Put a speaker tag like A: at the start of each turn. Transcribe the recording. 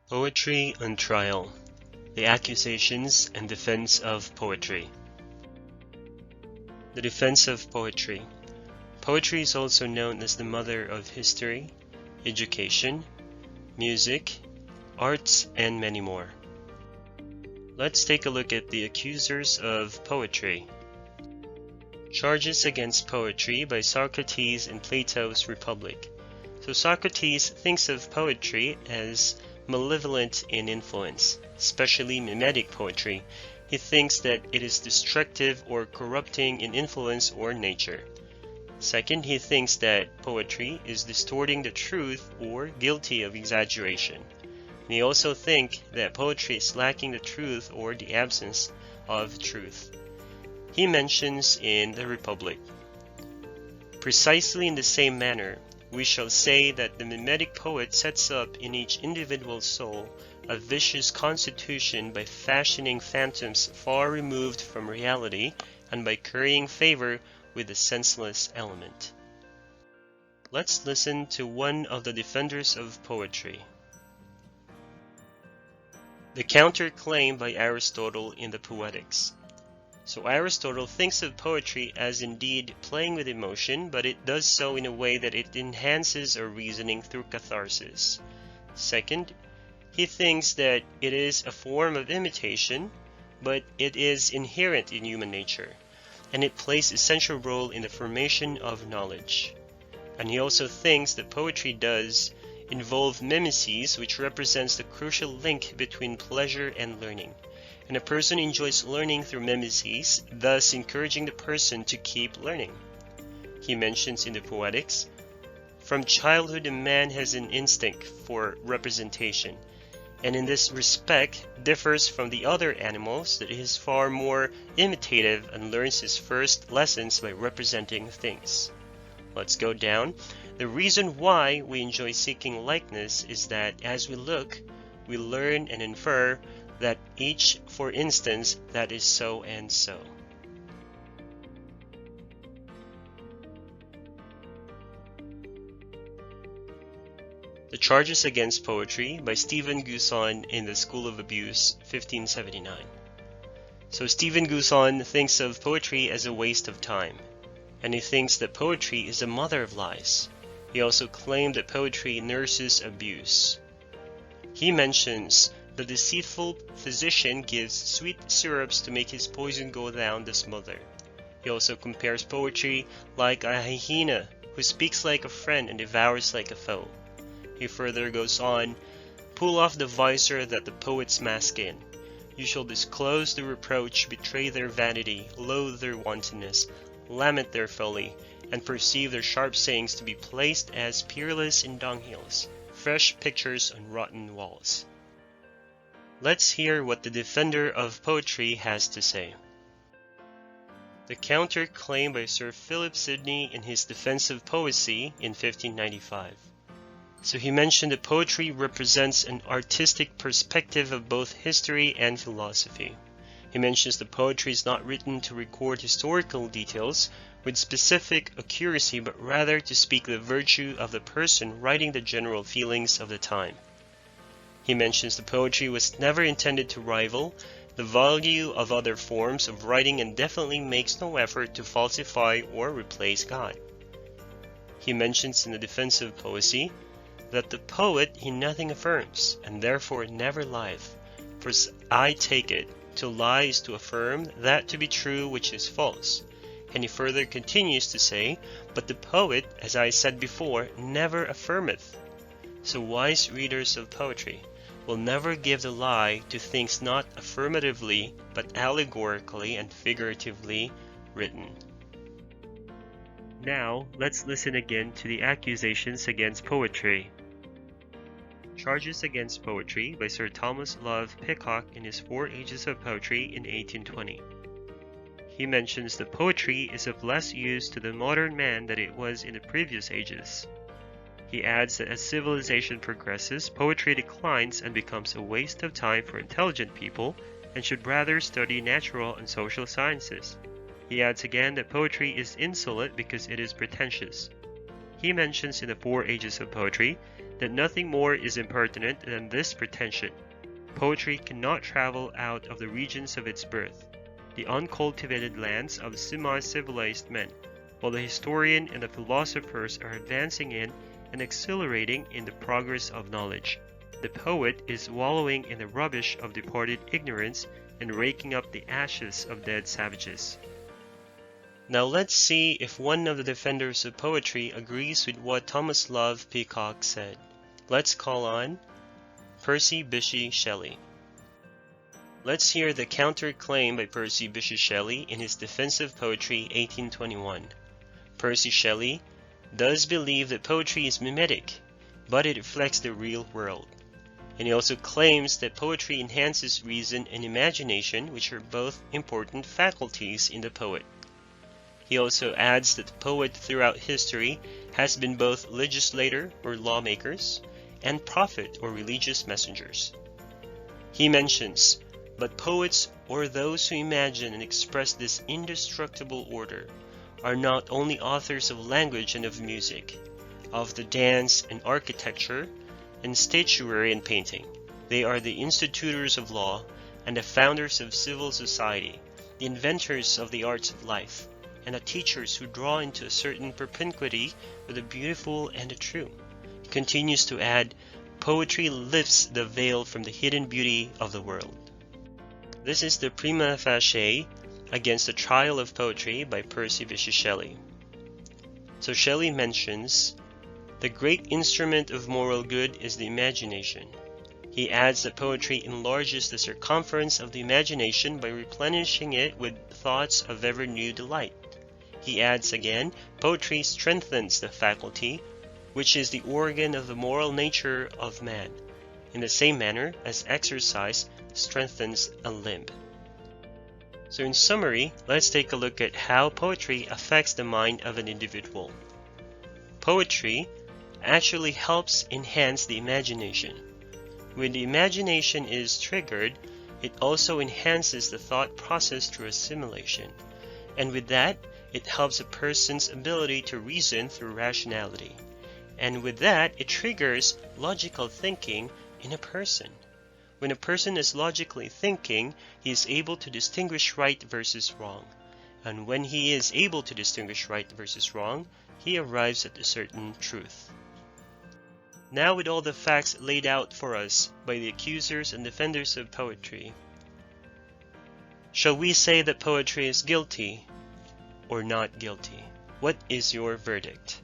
A: Poetry on Trial: The Accusations and Defense of Poetry. The defense of poetry. Poetry is also known as the mother of history, education, music, arts, and many more. Let's take a look at the accusers of poetry. Charges against poetry by Socrates in Plato's Republic. So Socrates thinks of poetry as malevolent in influence, especially mimetic poetry. He thinks that it is destructive or corrupting in influence or nature. Second, he thinks that poetry is distorting the truth or guilty of exaggeration. And he also thinks that poetry is lacking the truth or the absence of truth. He mentions in the Republic, precisely in the same manner, we shall say that the mimetic poet sets up in each individual soul a vicious constitution by fashioning phantoms far removed from reality and by currying favor with the senseless element. Let's listen to one of the defenders of poetry. The counterclaim by Aristotle in the Poetics. So Aristotle thinks of poetry as indeed playing with emotion, but it does so in a way that it enhances our reasoning through catharsis. Second, he thinks that it is a form of imitation, but it is inherent in human nature, and it plays an essential role in the formation of knowledge. And he also thinks that poetry does involve mimesis, which represents the crucial link between pleasure and learning. And a person enjoys learning through mimesis, thus encouraging the person to keep learning. He mentions in the Poetics, from childhood a man has an instinct for representation, and in this respect differs from the other animals that he is far more imitative and learns his first lessons by representing things. Let's go down. The reason why we enjoy seeking likeness is that as we look, we learn and infer that each, for instance, that is so and so. The Charges Against Poetry by Stephen Gosson in the School of Abuse, 1579. So Stephen Gosson thinks of poetry as a waste of time, and he thinks that poetry is the mother of lies. He also claimed that poetry nurses abuse. He mentions the deceitful physician gives sweet syrups to make his poison go down the smother. He also compares poetry like a hyena who speaks like a friend and devours like a foe. He further goes on, pull off the visor that the poets mask in. You shall disclose the reproach, betray their vanity, loathe their wantonness, lament their folly, and perceive their sharp sayings to be placed as peerless in dunghills, fresh pictures on rotten walls. Let's hear what the defender of poetry has to say. The counter-claim by Sir Philip Sidney in his Defense of Poesy in 1595. So he mentioned that poetry represents an artistic perspective of both history and philosophy. He mentions that poetry is not written to record historical details with specific accuracy, but rather to speak the virtue of the person writing the general feelings of the time. He mentions the poetry was never intended to rival the value of other forms of writing and definitely makes no effort to falsify or replace God. He mentions in the Defense of Poesy that the poet he nothing affirms, and therefore never lieth. For I take it, to lie is to affirm that to be true which is false. And he further continues to say, but the poet, as I said before, never affirmeth. So wise readers of poetry will never give the lie to things not affirmatively but allegorically and figuratively written. Now, let's listen again to the accusations against poetry. Charges Against Poetry by Sir Thomas Love Peacock in his 4 Ages of Poetry in 1820. He mentions that poetry is of less use to the modern man than it was in the previous ages. He adds that as civilization progresses, poetry declines and becomes a waste of time for intelligent people and should rather study natural and social sciences. He adds again that poetry is insolent because it is pretentious. He mentions in the 4 Ages of Poetry that nothing more is impertinent than this pretension. Poetry cannot travel out of the regions of its birth, the uncultivated lands of semi-civilized men, while the historian and the philosophers are advancing in and accelerating in the progress of knowledge. The poet is wallowing in the rubbish of departed ignorance and raking up the ashes of dead savages. Now let's see if one of the defenders of poetry agrees with what Thomas Love Peacock said. Let's call on Percy Bysshe Shelley. Let's hear the counter-claim by Percy Bysshe Shelley in his Defense of Poetry 1821. Percy Shelley does believe that poetry is mimetic, but it reflects the real world. And he also claims that poetry enhances reason and imagination, which are both important faculties in the poet. He also adds that the poet throughout history has been both legislator or lawmakers and prophet or religious messengers. He mentions, but poets or those who imagine and express this indestructible order are not only authors of language and of music, of the dance and architecture and statuary and painting. They are the institutors of law and the founders of civil society, the inventors of the arts of life, and the teachers who draw into a certain propinquity with the beautiful and the true. He continues to add, poetry lifts the veil from the hidden beauty of the world. This is the prima facie against the trial of poetry by Percy Bysshe Shelley. So Shelley mentions, the great instrument of moral good is the imagination. He adds that poetry enlarges the circumference of the imagination by replenishing it with thoughts of ever new delight. He adds again, poetry strengthens the faculty, which is the organ of the moral nature of man, in the same manner as exercise strengthens a limb. So in summary, let's take a look at how poetry affects the mind of an individual. Poetry actually helps enhance the imagination. When the imagination is triggered, it also enhances the thought process through assimilation. And with that, it helps a person's ability to reason through rationality. And with that, it triggers logical thinking in a person. When a person is logically thinking, he is able to distinguish right versus wrong. And when he is able to distinguish right versus wrong, he arrives at a certain truth. Now, with all the facts laid out for us by the accusers and defenders of poetry, shall we say that poetry is guilty or not guilty? What is your verdict?